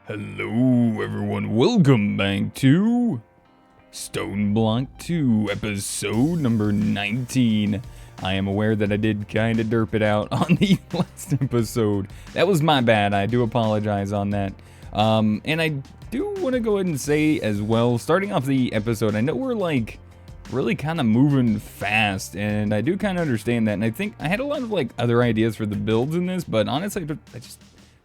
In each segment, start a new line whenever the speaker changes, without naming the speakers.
Hello everyone, welcome back to StoneBlock 2, episode number 19. I am aware that I did kind of derp it out on the last episode. That was my bad, I do apologize on that. And I do want to go ahead and say as well, starting off the episode, I know we're like really kind of moving fast, and I do kind of understand that, and I think I had a lot of like other ideas for the builds in this, but honestly,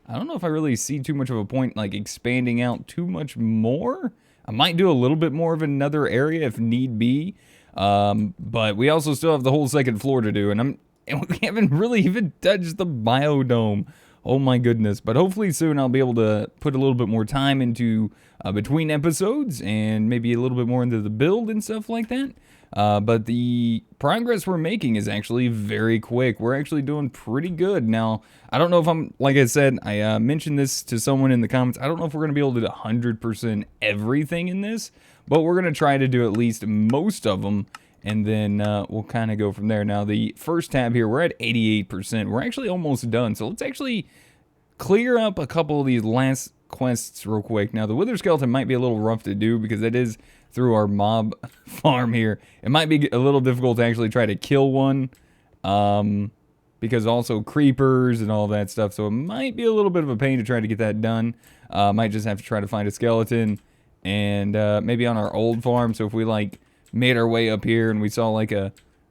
I don't know if I really see too much of a point like expanding out too much more. I might do a little bit more of another area if need be, but we also still have the whole second floor to do, and we haven't really even touched the biodome. Oh my goodness, but hopefully soon I'll be able to put a little bit more time into between episodes and maybe a little bit more into the build and stuff like that. But the progress we're making is actually very quick. We're actually doing pretty good. Now, I don't know if like I said, I mentioned this to someone in the comments. I don't know if we're going to be able to do 100% everything in this, but we're going to try to do at least most of them. And then we'll kind of go from there. Now, the first tab here, we're at 88%. We're actually almost done. So let's actually clear up a couple of these last quests real quick. Now, the Wither Skeleton might be a little rough to do because it is through our mob farm here. It might be a little difficult to actually try to kill one because also creepers and all that stuff. So it might be a little bit of a pain to try to get that done. Might just have to try to find a skeleton and maybe on our old farm. So if we like made our way up here and we saw like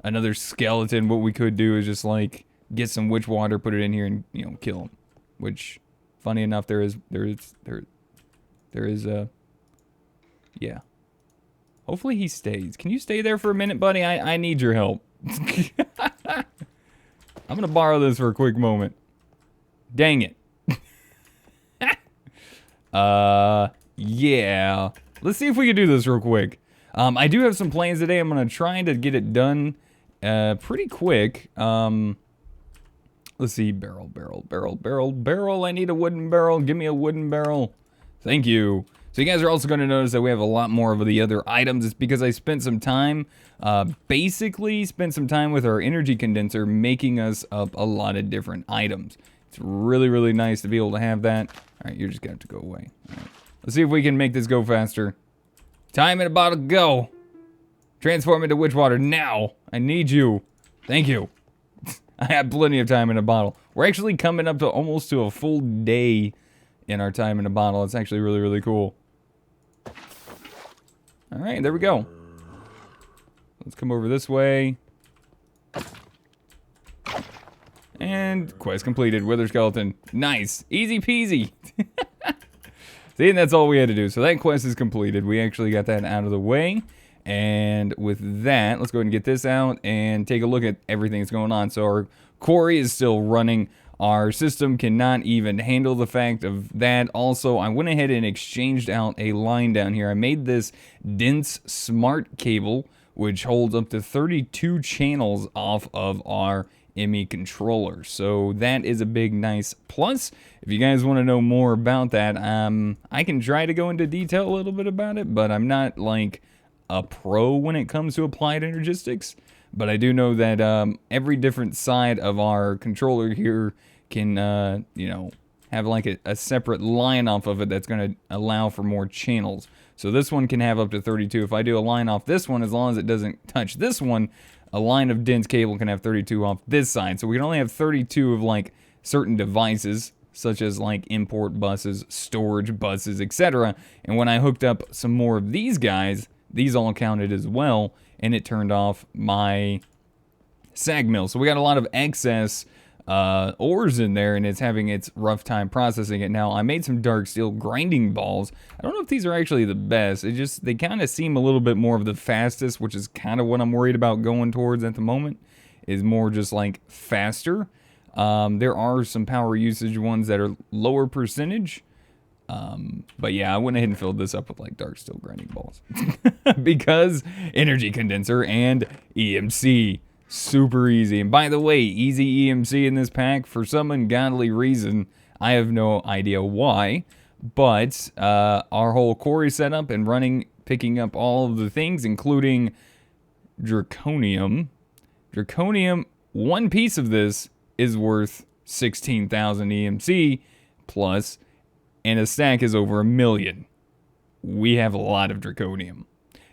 another skeleton, what we could do is just like get some witch water, put it in here, and kill him. Which, funny enough, there is yeah. Hopefully he stays. Can you stay there for a minute, buddy? I need your help. I'm gonna borrow this for a quick moment. Dang it. Yeah. Let's see if we can do this real quick. I do have some plans today. I'm going to try to get it done pretty quick. Let's see. Barrel. I need a wooden barrel. Give me a wooden barrel. Thank you. So you guys are also going to notice that we have a lot more of the other items. It's because I spent some time, basically spent some time with our energy condenser making us up a lot of different items. It's really, really nice to be able to have that. All right, you're just going to have to go away. All right. Let's see if we can make this go faster. Time in a bottle, go. Transform into witch water now. I need you. Thank you. I have plenty of time in a bottle. We're actually coming up to almost to a full day in our time in a bottle. It's actually really, really cool. All right, there we go. Let's come over this way. And quest completed. Wither skeleton. Nice. Easy peasy. See, and that's all we had to do. So that quest is completed. We actually got that out of the way. And with that, let's go ahead and get this out and take a look at everything that's going on. So our quarry is still running. Our system cannot even handle the fact of that. Also, I went ahead and exchanged out a line down here. I made this dense smart cable, which holds up to 32 channels off of our ME controller. So that is a big nice plus. If you guys want to know more about that, I can try to go into detail a little bit about it, but I'm not like a pro when it comes to applied energistics. But I do know that every different side of our controller here can have like a separate line off of it that's going to allow for more channels. So this one can have up to 32. If I do a line off this one, as long as it doesn't touch this one, a line of dense cable can have 32 off this side. So we can only have 32 of like certain devices, such as like import buses, storage buses, etc. And when I hooked up some more of these guys, these all counted as well, and it turned off my sag mill. So we got a lot of excess ores in there, and it's having its rough time processing it. Now, I made some dark steel grinding balls. I don't know if these are actually the best. They kind of seem a little bit more of the fastest, which is kind of what I'm worried about going towards at the moment, is more just like faster. There are some power usage ones that are lower percentage. But yeah, I went ahead and filled this up with like dark steel grinding balls because energy condenser and EMC. Super easy. And by the way, easy EMC in this pack for some ungodly reason. I have no idea why, but our whole quarry setup and running, picking up all of the things, including Draconium. Draconium, one piece of this is worth 16,000 EMC plus and a stack is over 1 million. We have a lot of draconium.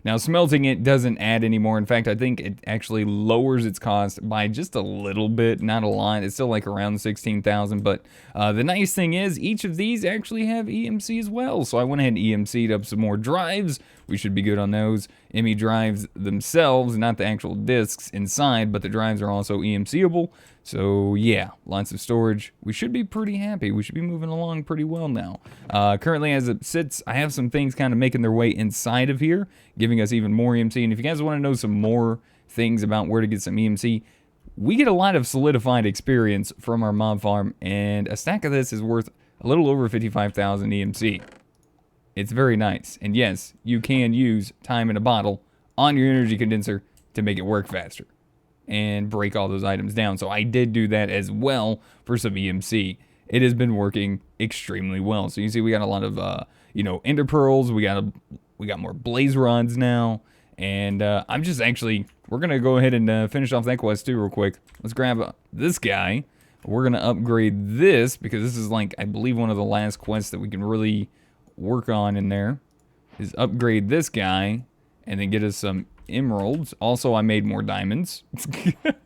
Now, smelting it doesn't add any more. In fact, I think it actually lowers its cost by just a little bit, not a lot. It's still like around 16,000. But the nice thing is, each of these actually have EMC as well. So I went ahead and EMC'd up some more drives. We should be good on those. ME drives themselves, not the actual discs inside, but the drives are also EMCable. So yeah, lots of storage. We should be pretty happy. We should be moving along pretty well now. Currently, as it sits, I have some things kind of making their way inside of here, giving us even more EMC. And if you guys want to know some more things about where to get some EMC, we get a lot of solidified experience from our mob farm, and a stack of this is worth a little over 55,000 EMC. It's very nice. And yes, you can use time in a bottle on your energy condenser to make it work faster and break all those items down. So I did do that as well for some EMC. It has been working extremely well. So you see we got a lot of, ender pearls. We got more blaze rods now. And I'm just actually, we're going to go ahead and finish off that quest too real quick. Let's grab this guy. We're going to upgrade this because this is like, I believe one of the last quests that we can really work on in there is upgrade this guy and then get us some emeralds. Also, I made more diamonds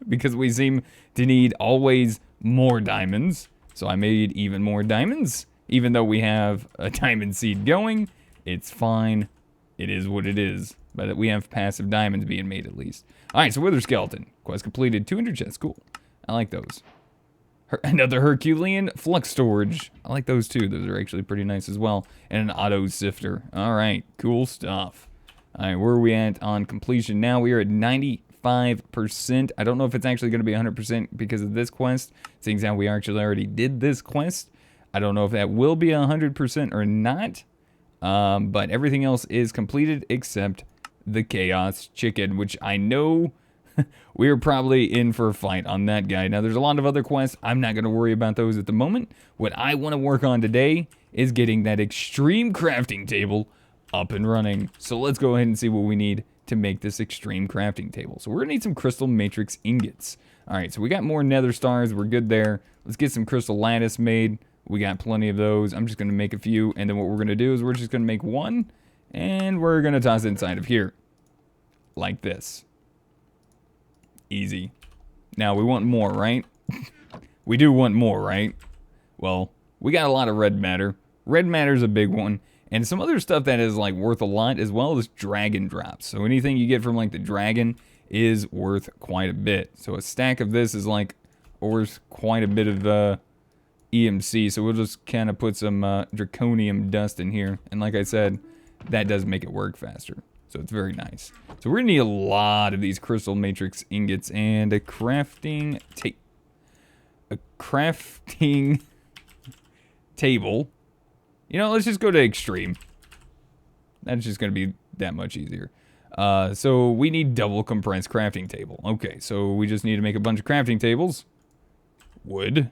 because we seem to need always more diamonds. So I made even more diamonds. Even though we have a diamond seed going, it's fine. It is what it is. But we have passive diamonds being made at least. Alright, so Wither Skeleton. Quest completed. 200 chests. Cool. I like those. Another Herculean flux storage. I like those too. Those are actually pretty nice as well. And an auto sifter. Alright, cool stuff. Alright, where are we at on completion now? We are at 95%. I don't know if it's actually going to be 100% because of this quest. Seeing as how we actually already did this quest. I don't know if that will be 100% or not. But everything else is completed except the Chaos Chicken, which I know we are probably in for a fight on that guy. Now, there's a lot of other quests. I'm not going to worry about those at the moment. What I want to work on today is getting that extreme crafting table up and running. So let's go ahead and see what we need to make this extreme crafting table. So we're going to need some crystal matrix ingots. All right, so we got more nether stars. We're good there. Let's get some crystal lattice made. We got plenty of those. I'm just going to make a few. And then what we're going to do is we're just going to make one. And we're going to toss it inside of here. Like this. Easy. Now, we want more, right? We do want more, right? Well, we got a lot of red matter. Red matter's a big one. And some other stuff that is, like, worth a lot as well is dragon drops. So anything you get from, like, the dragon is worth quite a bit. So a stack of this is, like, worth quite a bit of EMC. So we'll just kind of put some draconium dust in here. And like I said, that does make it work faster. So it's very nice. So we're going to need a lot of these crystal matrix ingots and a crafting table. You know, let's just go to extreme. That's just going to be that much easier. So we need double compressed crafting table. Okay, so we just need to make a bunch of crafting tables. Wood.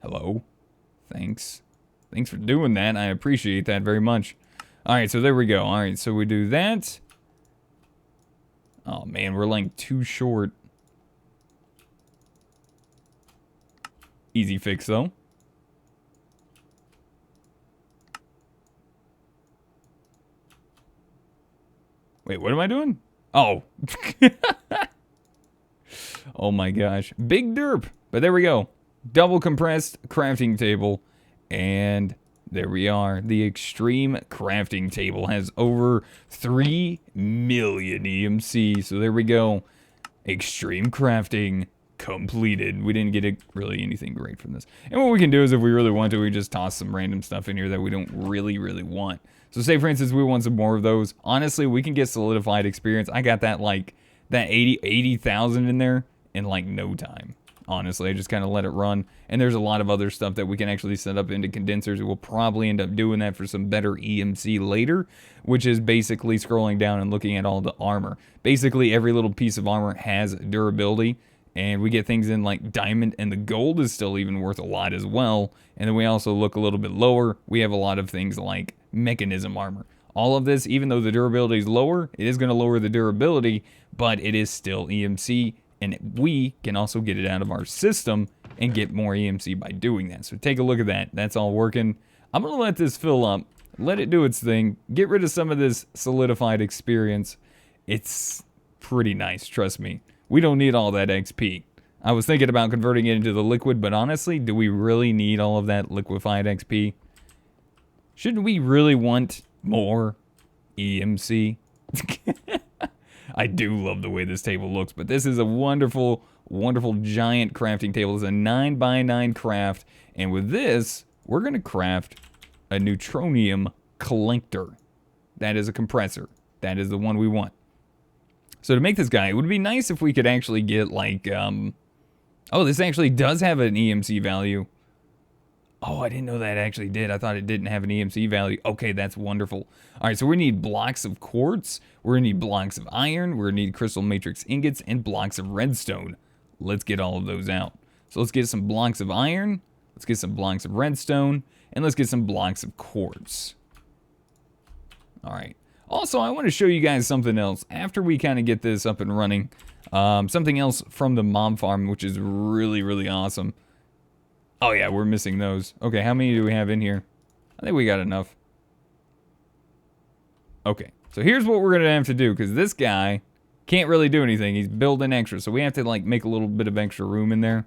Hello. Thanks. Thanks for doing that. I appreciate that very much. Alright, so there we go. Alright, so we do that. Oh man, we're like too short. Easy fix though. Wait, what am I doing? Oh. Oh my gosh. Big derp. But there we go. Double compressed crafting table. And there we are. The extreme crafting table has over 3 million EMC. So there we go. Extreme crafting completed. We didn't get really anything great from this. And what we can do is if we really want to, we just toss some random stuff in here that we don't really want. So say for instance, we want some more of those. Honestly, we can get solidified experience. I got that like, that 80,000 in there in like no time. Honestly, I just kind of let it run. And there's a lot of other stuff that we can actually set up into condensers. We'll probably end up doing that for some better EMC later, which is basically scrolling down and looking at all the armor. Basically, every little piece of armor has durability, and we get things in like diamond, and the gold is still even worth a lot as well. And then we also look a little bit lower. We have a lot of things like mechanism armor. All of this, even though the durability is lower, it is going to lower the durability, but it is still EMC. And we can also get it out of our system and get more EMC by doing that. So take a look at that. That's all working. I'm going to let this fill up, let it do its thing, get rid of some of this solidified experience. It's pretty nice, trust me. We don't need all that XP. I was thinking about converting it into the liquid, but honestly, do we really need all of that liquefied XP? Shouldn't we really want more EMC? I do love the way this table looks, but this is a wonderful, wonderful giant crafting table. It's a 9x9 craft, and with this, we're going to craft a neutronium collector. That is a compressor. That is the one we want. So to make this guy, it would be nice if we could actually get like, oh, this actually does have an EMC value. Oh, I didn't know that actually did. I thought it didn't have an EMC value. Okay, that's wonderful. All right, so we need blocks of quartz. We're going to need blocks of iron. We're going to need crystal matrix ingots and blocks of redstone. Let's get all of those out. So let's get some blocks of iron. Let's get some blocks of redstone. And let's get some blocks of quartz. All right. Also, I want to show you guys something else. After we kind of get this up and running, something else from the mob farm, which is really, really awesome. Oh yeah, we're missing those. Okay, how many do we have in here? I think we got enough. Okay, so here's what we're gonna have to do, because this guy can't really do anything. He's building extra, so we have to like make a little bit of extra room in there.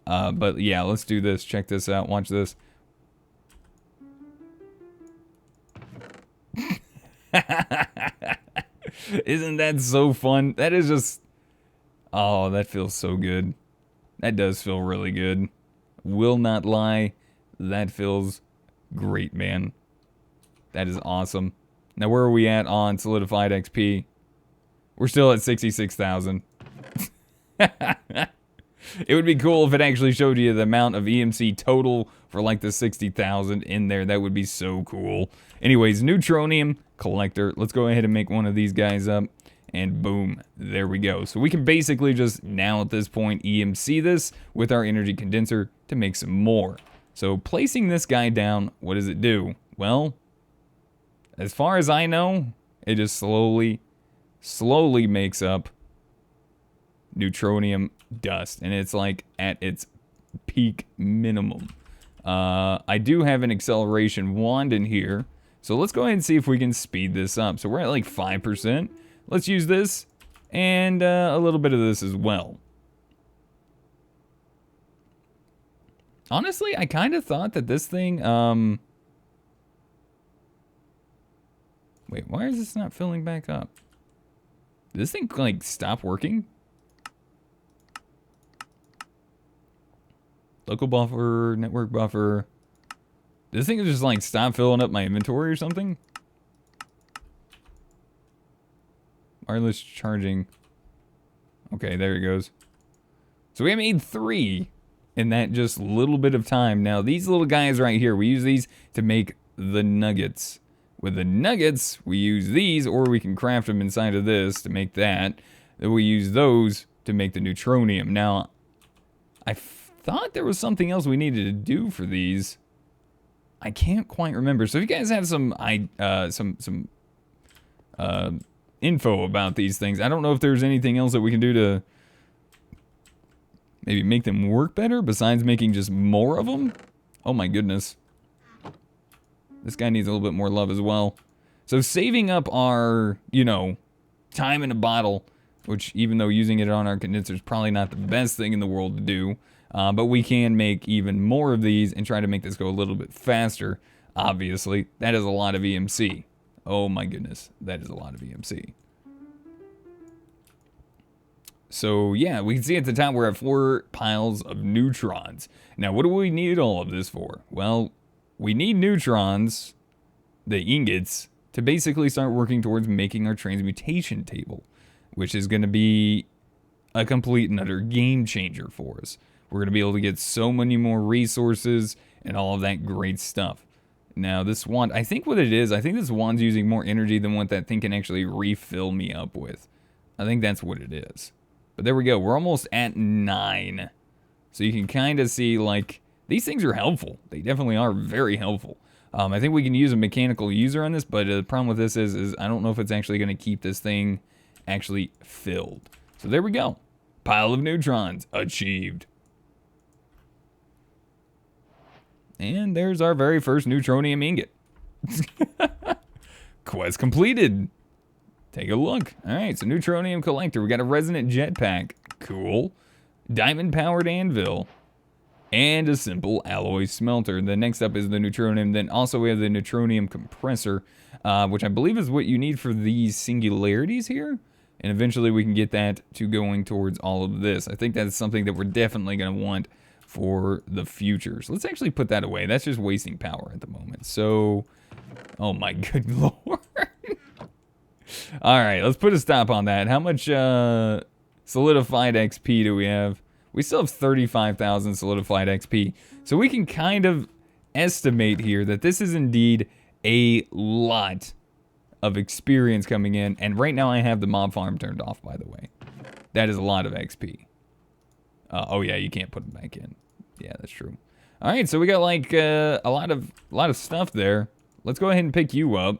But yeah, let's do this. Check this out. Watch this. Isn't that so fun? That is just... Oh, that feels so good. That does feel really good. Will not lie. That feels great, man. That is awesome. Now, where are we at on solidified XP? We're still at 66,000. It would be cool if it actually showed you the amount of EMC total for like the 60,000 in there. That would be so cool. Anyways, Neutronium collector. Let's go ahead and make one of these guys up. And boom, there we go. So we can basically just now at this point EMC this with our energy condenser to make some more. So placing this guy down, what does it do? Well, as far as I know, it just slowly makes up neutronium dust. And it's like at its peak minimum. I do have an acceleration wand in here. So let's go ahead and see if we can speed this up. So we're at like 5%. Let's use this, and a little bit of this as well. Honestly, I kind of thought that this thing, wait, why is this not filling back up? Did this thing, like, stop working? Local buffer, network buffer. Did this thing just, like, stop filling up my inventory or something? Wireless charging. Okay, there it goes. So we made 3 in that just little bit of time. Now, these little guys right here, we use these to make the nuggets. With the nuggets, we use these, or we can craft them inside of this to make that. Then we use those to make the neutronium. Now, I thought there was something else we needed to do for these. I can't quite remember. So if you guys have some info about these things. I don't know if there's anything else that we can do to maybe make them work better besides making just more of them. Oh my goodness. This guy needs a little bit more love as well. So saving up our, you know, time in a bottle, which even though using it on our condenser is probably not the best thing in the world to do, but we can make even more of these and try to make this go a little bit faster. Obviously, that is a lot of EMC. Oh my goodness, that is a lot of EMC. So yeah, we can see at the top we're at 4 piles of neutrons. Now what do we need all of this for? Well, we need neutrons, the ingots, to basically start working towards making our transmutation table, which is going to be a complete and utter game changer for us. We're going to be able to get so many more resources and all of that great stuff. Now, this wand, I think what it is, I think this wand's using more energy than what that thing can actually refill me up with. I think that's what it is. But there we go. We're almost at 9. So you can kind of see, like, these things are helpful. They definitely are very helpful. I think we can use a mechanical user on this, but the problem with this is I don't know if it's actually going to keep this thing actually filled. So there we go. Pile of neutrons achieved. And there's our very first Neutronium Ingot. Quest completed. Take a look. Alright, so Neutronium Collector. We got a Resonant Jetpack. Cool. Diamond-powered anvil. And a simple alloy smelter. The next up is the Neutronium. Then also we have the Neutronium Compressor, which I believe is what you need for these singularities here. And eventually we can get that to going towards all of this. I think that's something that we're definitely going to want for the future. So let's actually put that away. That's just wasting power at the moment. So, oh my good lord. All right, let's put a stop on that. How much solidified XP do we have? We still have 35,000 solidified XP. So we can kind of estimate here that this is indeed a lot of experience coming in. And right now I have the mob farm turned off, by the way. That is a lot of XP. Oh yeah, you can't put them back in. Yeah, that's true. All right, so we got like a lot of stuff there. Let's go ahead and pick you up.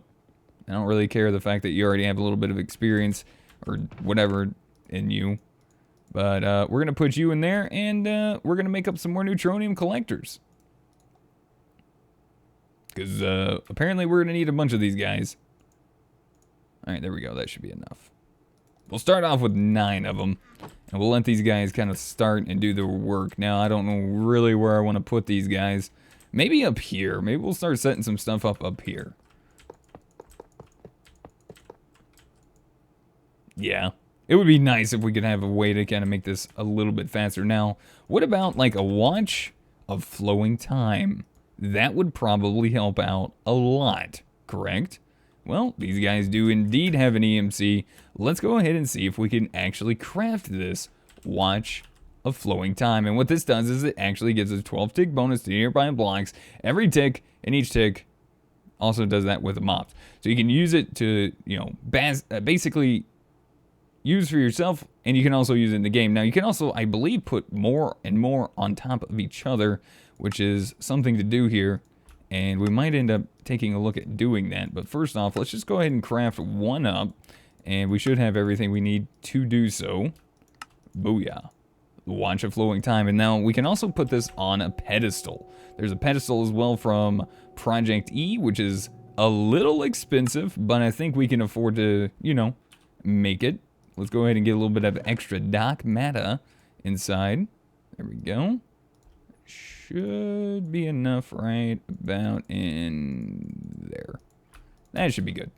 I don't really care the fact that you already have a little bit of experience or whatever in you. But we're going to put you in there, and we're going to make up some more Neutronium collectors. Because apparently we're going to need a bunch of these guys. Alright, there we go. That should be enough. We'll start off with 9 of them. And we'll let these guys kind of start and do their work. Now, I don't know really where I want to put these guys. Maybe up here. Maybe we'll start setting some stuff up here. Yeah. It would be nice if we could have a way to kind of make this a little bit faster. Now, what about like a watch of flowing time? That would probably help out a lot, correct? Well, these guys do indeed have an EMC. Let's go ahead and see if we can actually craft this watch of flowing time. And what this does is it actually gives us a 12 tick bonus to nearby blocks every tick, and each tick also does that with the mobs. So you can use it to, you know, basically use for yourself, and you can also use it in the game. Now, you can also, I believe, put more and more on top of each other, which is something to do here. And we might end up taking a look at doing that. But first off, let's just go ahead and craft one up. And we should have everything we need to do so. Booyah. The Watch of Flowing Time. And now we can also put this on a pedestal. There's a pedestal as well from Project E, which is a little expensive. But I think we can afford to, you know, make it. Let's go ahead and get a little bit of extra dark matter inside. There we go. Should be enough right about in there. That should be good.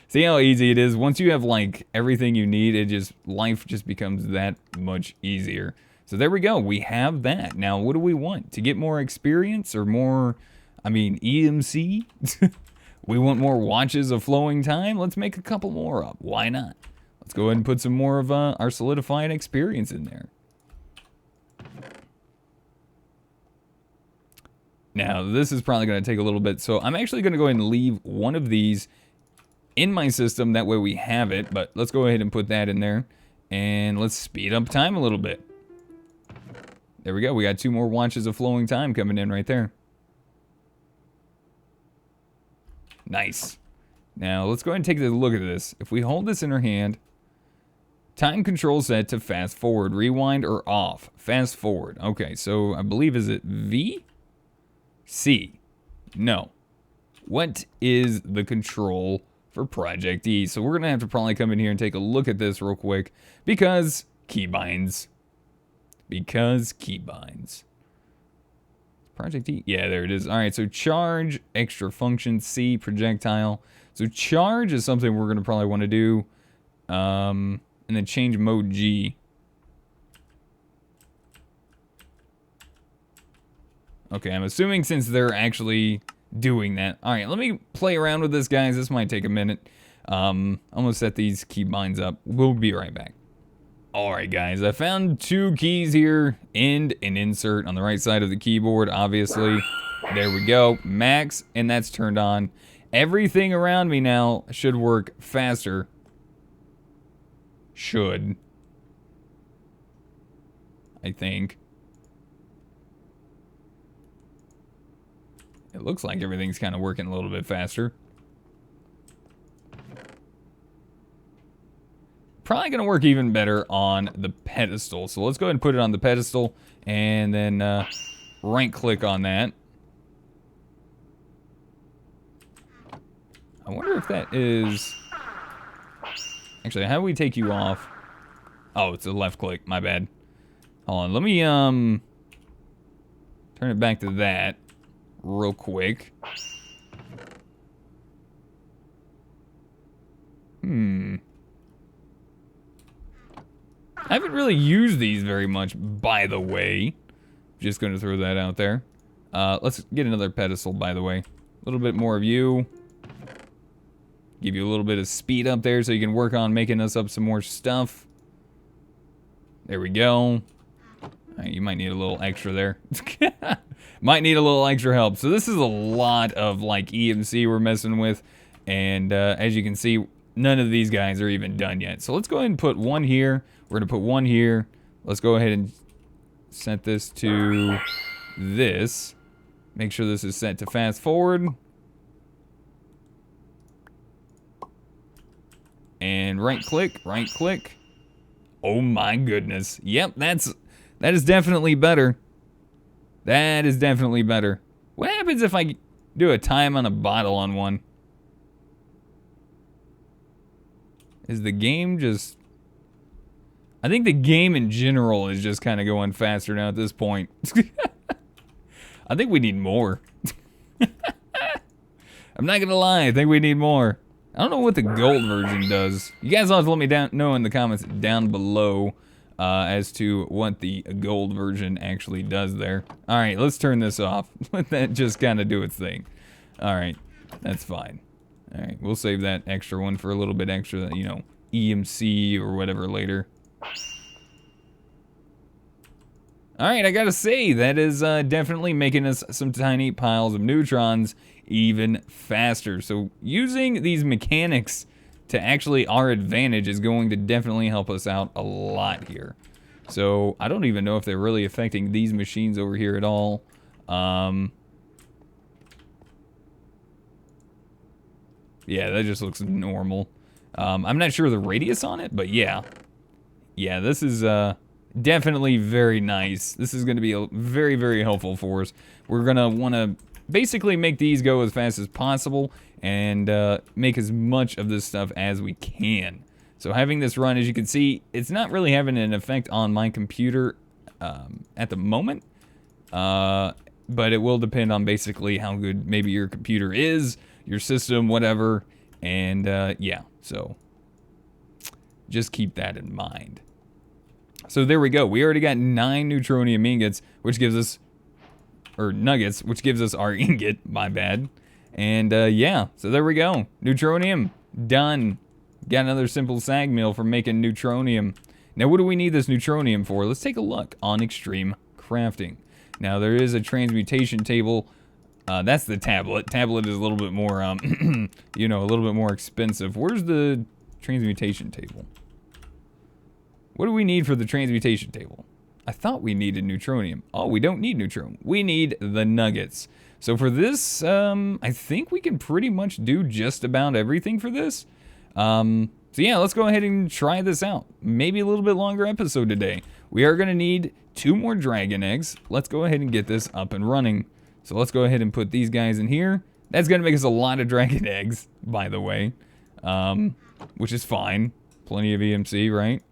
See how easy it is? Once you have like everything you need, life just becomes that much easier. So there we go. We have that. Now, what do we want? To get more experience or more, EMC? We want more watches of flowing time? Let's make a couple more up. Why not? Let's go ahead and put some more of our solidified experience in there. Now, this is probably going to take a little bit, so I'm actually going to go ahead and leave one of these in my system. That way we have it, but let's go ahead and put that in there, and let's speed up time a little bit. There we go. We got 2 more watches of flowing time coming in right there. Nice. Now, let's go ahead and take a look at this. If we hold this in our hand, time control set to fast forward, rewind, or off. Fast forward. Okay, so I believe, is it V? C. No. What is the control for Project E? So we're going to have to probably come in here and take a look at this real quick because keybinds. Project E. Yeah, there it is. All right, so charge, extra function, C, projectile. So charge is something we're going to probably want to do. And then change mode G. Okay, I'm assuming since they're actually doing that. All right, let me play around with this, guys. This might take a minute. I'm going to set these keybinds up. We'll be right back. All right, guys. I found 2 keys here. End and insert on the right side of the keyboard, obviously. There we go. Max, and that's turned on. Everything around me now should work faster. Should. I think. It looks like everything's kind of working a little bit faster. Probably going to work even better on the pedestal. So let's go ahead and put it on the pedestal. And then right-click on that. I wonder if that is... Actually, how do we take you off? Oh, it's a left-click. My bad. Hold on. Let me, turn it back to that real quick. I haven't really used these very much, by the way. Just gonna throw that out there. Let's get another pedestal, by the way. A little bit more of you. Give you a little bit of speed up there so you can work on making us up some more stuff. There we go. Right, you might need a little extra there. Might need a little extra help. So this is a lot of like EMC we're messing with. And as you can see, none of these guys are even done yet. So let's go ahead and put one here. We're gonna put one here. Let's go ahead and set this to this. Make sure this is set to fast forward. And right click. Oh my goodness. Yep, that is definitely better. That is definitely better. What happens if I do a time on a bottle on one? Is the game just... I think the game in general is just kind of going faster now at this point. I think we need more. I'm not gonna lie, I think we need more. I don't know what the gold version does. You guys will have to let me know in the comments down below as to what the gold version actually does there. Alright, let's turn this off. Let that just kind of do its thing. Alright, that's fine. Alright, we'll save that extra one for a little bit extra, you know, EMC or whatever later. Alright, I gotta say, that is definitely making us some tiny piles of neutrons even faster. So using these mechanics to actually our advantage is going to definitely help us out a lot here. So I don't even know if they're really affecting these machines over here at all. Yeah, that just looks normal. I'm not sure the radius on it, but yeah. Yeah, this is definitely very nice. This is going to be very, very helpful for us. We're going to want to basically make these go as fast as possible and make as much of this stuff as we can. So having this run, as you can see, it's not really having an effect on my computer at the moment. But it will depend on basically how good maybe your computer is, your system, whatever. And yeah, so just keep that in mind. So there we go. We already got 9 Neutronium Ingots, which gives us, or nuggets, which gives us our ingot, my bad. And yeah, so there we go. Neutronium, done. Got another simple sag mill for making neutronium. Now what do we need this neutronium for? Let's take a look on extreme crafting. Now there is a transmutation table. That's the tablet. Tablet is a little bit more, you know, a little bit more expensive. Where's the transmutation table? What do we need for the transmutation table? I thought we needed neutronium. Oh, we don't need neutronium. We need the nuggets. So for this, I think we can pretty much do just about everything for this. So yeah, let's go ahead and try this out. Maybe a little bit longer episode today. We are going to need 2 more dragon eggs. Let's go ahead and get this up and running. So let's go ahead and put these guys in here. That's going to make us a lot of dragon eggs, by the way, which is fine. Plenty of EMC, right?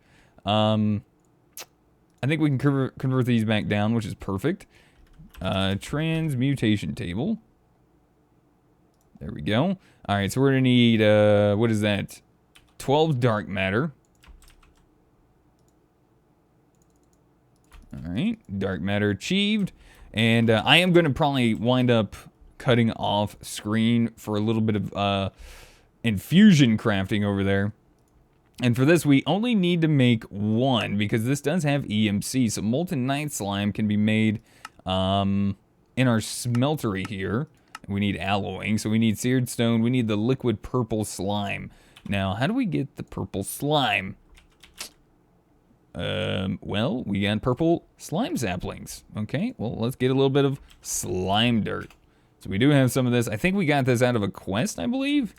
I think we can convert these back down, which is perfect. Transmutation table. There we go. All right, so we're going to need, what is that? 12 dark matter. All right, dark matter achieved. And I am going to probably wind up cutting off screen for a little bit of infusion crafting over there. And for this, we only need to make 1 because this does have EMC. So molten night slime can be made in our smeltery here. We need alloying, so we need seared stone. We need the liquid purple slime. Now, how do we get the purple slime? Well, we got purple slime saplings. Okay, well, let's get a little bit of slime dirt. So we do have some of this. I think we got this out of a quest, I believe.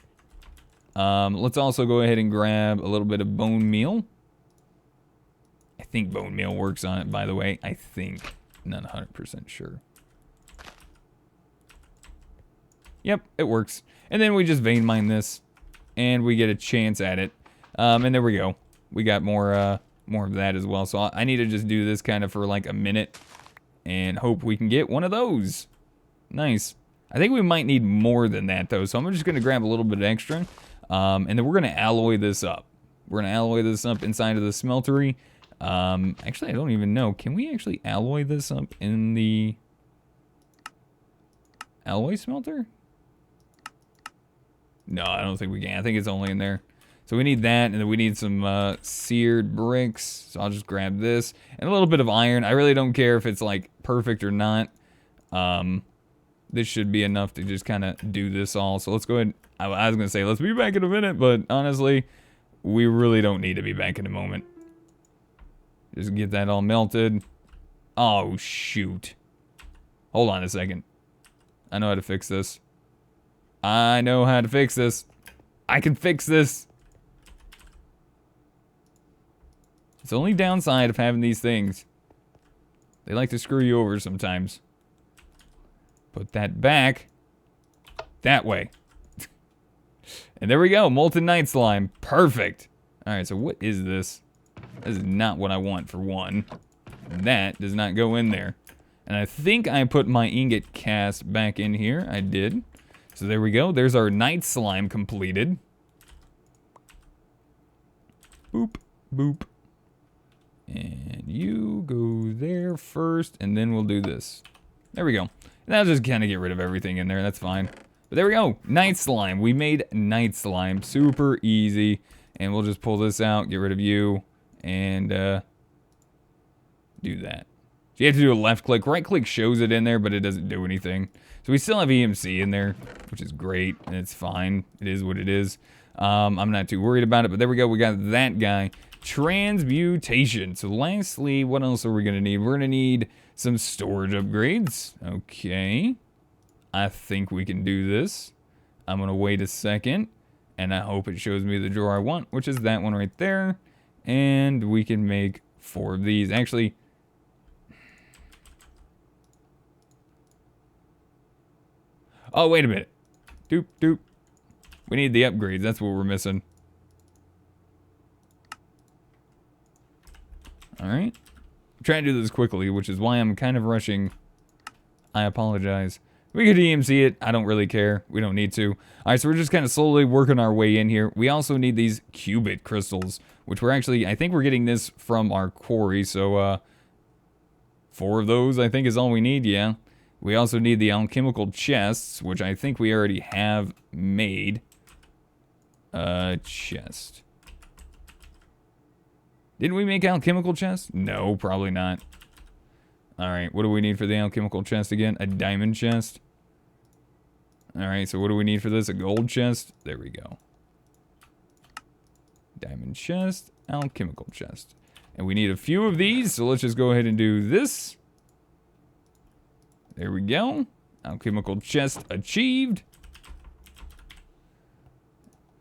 Let's also go ahead and grab a little bit of bone meal. I think bone meal works on it, by the way. I think. Not 100% sure. Yep, it works. And then we just vein mine this, and we get a chance at it. And there we go. We got more of that as well. So I need to just do this kind of for like a minute, and hope we can get one of those. Nice. I think we might need more than that though, so I'm just gonna grab a little bit extra, and then we're gonna alloy this up. We're gonna alloy this up inside of the smeltery. Actually, I don't even know. Can we actually alloy this up in the alloy smelter? No, I don't think we can. I think it's only in there. So we need that, and then we need some seared bricks. So I'll just grab this, and a little bit of iron. I really don't care if it's like perfect or not. This should be enough to just kind of do this all. So let's go ahead. I was going to say, let's be back in a minute, but honestly, we really don't need to be back in a moment. Just get that all melted. Oh, shoot. Hold on a second. I know how to fix this. I know how to fix this. I can fix this. It's the only downside of having these things. They like to screw you over sometimes. Put that back that way. And there we go, molten night slime. Perfect. All right, so what is this? This is not what I want for one. That does not go in there. And I think I put my ingot cast back in here. I did. So there we go. There's our night slime completed. Boop, boop. And you go there first, and then we'll do this. There we go. And that'll just kind of get rid of everything in there. That's fine. But there we go. Night slime. We made night slime. Super easy. And we'll just pull this out, get rid of you, and do that. So you have to do a left click. Right click shows it in there, but it doesn't do anything. So we still have EMC in there, which is great, and it's fine. It is what it is. I'm not too worried about it, but there we go. We got that guy. Transmutation. So lastly, what else are we going to need? We're going to need some storage upgrades. Okay. I think we can do this. I'm going to wait a second, and I hope it shows me the drawer I want, which is that one right there. And we can make 4 of these. Actually, oh, wait a minute. Doop, doop. We need the upgrades. That's what we're missing. Alright. I'm trying to do this quickly, which is why I'm kind of rushing. I apologize. We could EMC it. I don't really care. We don't need to. Alright, so we're just kind of slowly working our way in here. We also need these qubit crystals, which we're actually, I think we're getting this from our quarry. So, 4 of those, I think, is all we need, yeah. We also need the alchemical chests, which I think we already have made. Chest. Didn't we make alchemical chests? No, probably not. Alright, what do we need for the alchemical chest again? A diamond chest. Alright, so what do we need for this? A gold chest? There we go. Diamond chest, alchemical chest. And we need a few of these, so let's just go ahead and do this. There we go. Alchemical chest achieved.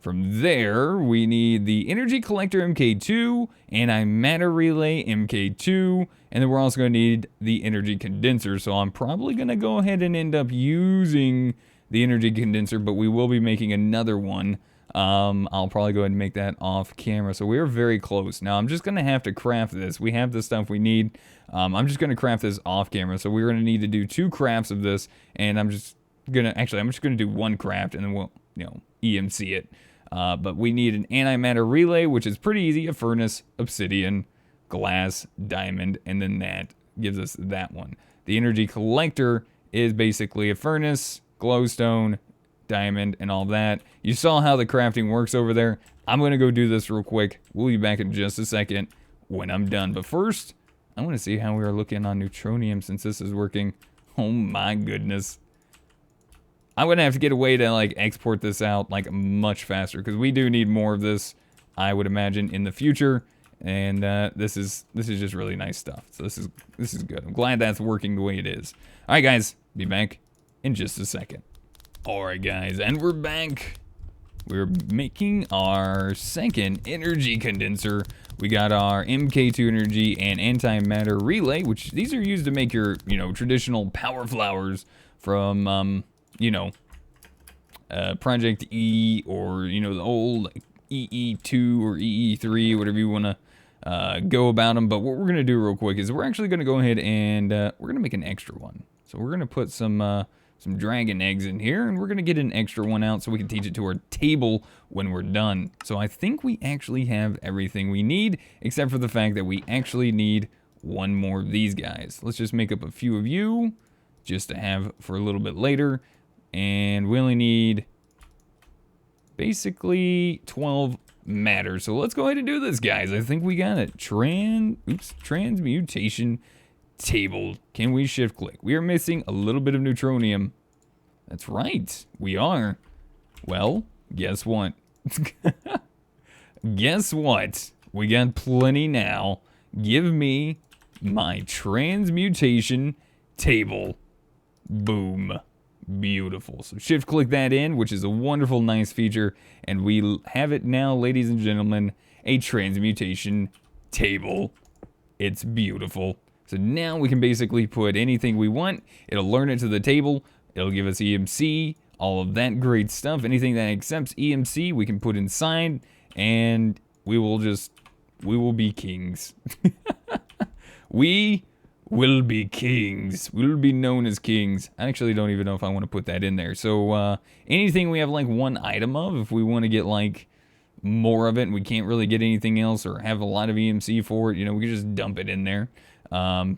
From there, we need the energy collector MK2, antimatter relay MK2, and then we're also going to need the energy condenser. So I'm probably going to go ahead and end up using the energy condenser, but we will be making another one. I'll probably go ahead and make that off camera. So we're very close. Now I'm just going to have to craft this. We have the stuff we need. I'm just going to craft this off camera. So we're going to need to do 2 crafts of this, and I'm just going to do 1 craft, and then we'll, EMC it. But we need an antimatter relay, which is pretty easy. A furnace, obsidian, glass, diamond, and then that gives us that one. The energy collector is basically a furnace, glowstone, diamond, and all that. You saw how the crafting works over there. I'm going to go do this real quick. We'll be back in just a second when I'm done. But first, I want to see how we are looking on Neutronium since this is working. Oh my goodness. I'm going to have to get a way to like export this out like much faster because we do need more of this, I would imagine, in the future. And this is just really nice stuff. So this is good. I'm glad that's working the way it is. All right, guys, be back in just a second. All right, guys, and we're back. We're making our second energy condenser. We got our MK2 energy and antimatter relay, which these are used to make your, traditional power flowers from, Project E, or, you know, the old like, EE2 or EE3, whatever you want to go about them. But what we're going to do real quick is we're actually going to go ahead and we're going to make an extra one. So we're going to put some dragon eggs in here, and we're going to get an extra one out so we can teach it to our table when we're done. So I think we actually have everything we need, except for the fact that we actually need one more of these guys. Let's just make up a few of you just to have for a little bit later. And we only need basically 12 matter. So let's go ahead and do this, guys. I think we got it. Transmutation Table. Can we shift click? We are missing a little bit of neutronium. That's right, we are. Well, guess what? Guess what? We got plenty now. Give me my transmutation table. Boom. Beautiful. So shift click that in, which is a wonderful, nice feature. And we have it now, ladies and gentlemen, a transmutation table. It's beautiful. So now we can basically put anything we want. It'll learn it to the table. It'll give us EMC, all of that great stuff. Anything that accepts EMC, we can put inside, and we will be kings. We will be kings. We will be known as kings. I actually don't even know if I want to put that in there. So anything we have like one item of, if we want to get like more of it and we can't really get anything else or have a lot of EMC for it, you know, we can just dump it in there.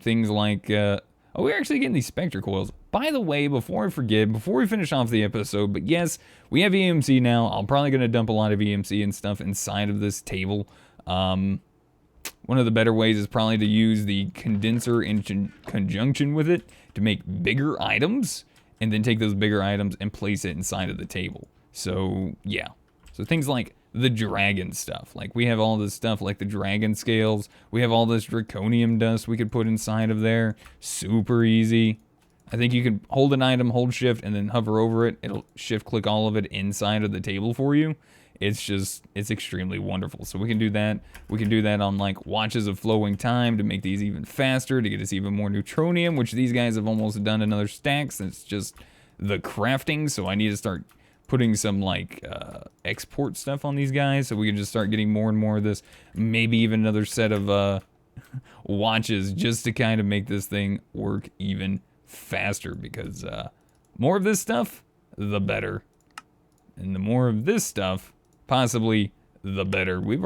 Things like, oh, we're actually getting these spectre coils. By the way, before I forget, before we finish off the episode, but yes, we have EMC now. I'm probably going to dump a lot of EMC and stuff inside of this table. One of the better ways is probably to use the condenser in conjunction with it to make bigger items, and then take those bigger items and place it inside of the table. So, yeah. So things like the dragon stuff. Like, we have all this stuff like the dragon scales. We have all this draconium dust we could put inside of there. Super easy. I think you can hold an item, hold shift, and then hover over it. It'll shift click all of it inside of the table for you. It's extremely wonderful. So we can do that. We can do that on like watches of flowing time to make these even faster, to get us even more neutronium, which these guys have almost done another stack since just the crafting. So I need to start putting some like export stuff on these guys so we can just start getting more and more of this. Maybe even another set of watches just to kind of make this thing work even faster, because more of this stuff, the better. And the more of this stuff, possibly the better. We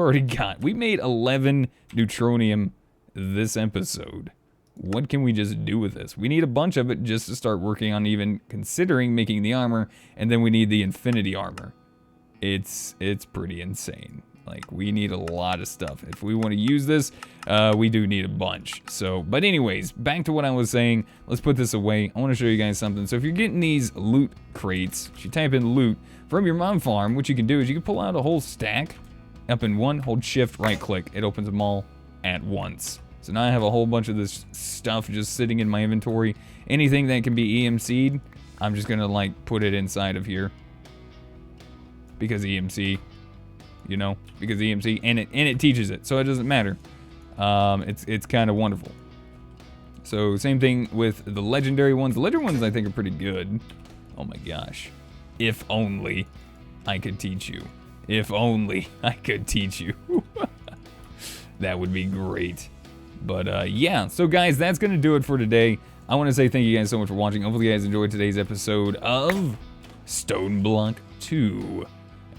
made 11 neutronium this episode. What can we just do with this? We need a bunch of it just to start working on even considering making the armor, and then we need the infinity armor. It's pretty insane. Like, we need a lot of stuff. If we want to use this, we do need a bunch. So, but anyways, back to what I was saying. Let's put this away. I want to show you guys something. So if you're getting these loot crates, if you type in loot from your mom farm, what you can do is you can pull out a whole stack up in one, hold shift, right click. It opens them all at once. So now I have a whole bunch of this stuff just sitting in my inventory. Anything that can be EMC'd, I'm just going to like put it inside of here. Because EMC, you know, because EMC, and it teaches it, so it doesn't matter. It's kind of wonderful. So same thing with the legendary ones. The legendary ones I think are pretty good. Oh my gosh. If only I could teach you. If only I could teach you. That would be great. But yeah, so guys, that's going to do it for today. I want to say thank you guys so much for watching. Hopefully you guys enjoyed today's episode of StoneBlock 2.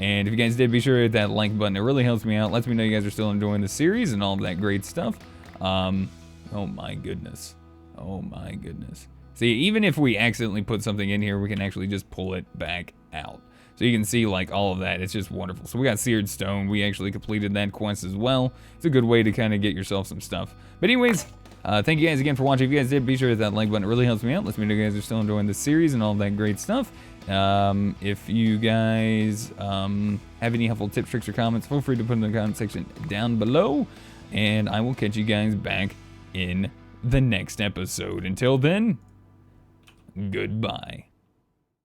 And if you guys did, be sure to hit that like button. It really helps me out. Lets me know you guys are still enjoying the series and all of that great stuff. Oh my goodness. Oh my goodness. See, even if we accidentally put something in here, we can actually just pull it back out. So you can see like all of that. It's just wonderful. So we got Seared Stone. We actually completed that quest as well. It's a good way to kind of get yourself some stuff. But anyways, thank you guys again for watching. If you guys did, be sure to hit that like button. It really helps me out. Lets me know you guys are still enjoying the series and all of that great stuff. If you guys have any helpful tips, tricks, or comments, feel free to put them in the comment section down below. And I will catch you guys back in the next episode. Until then, goodbye.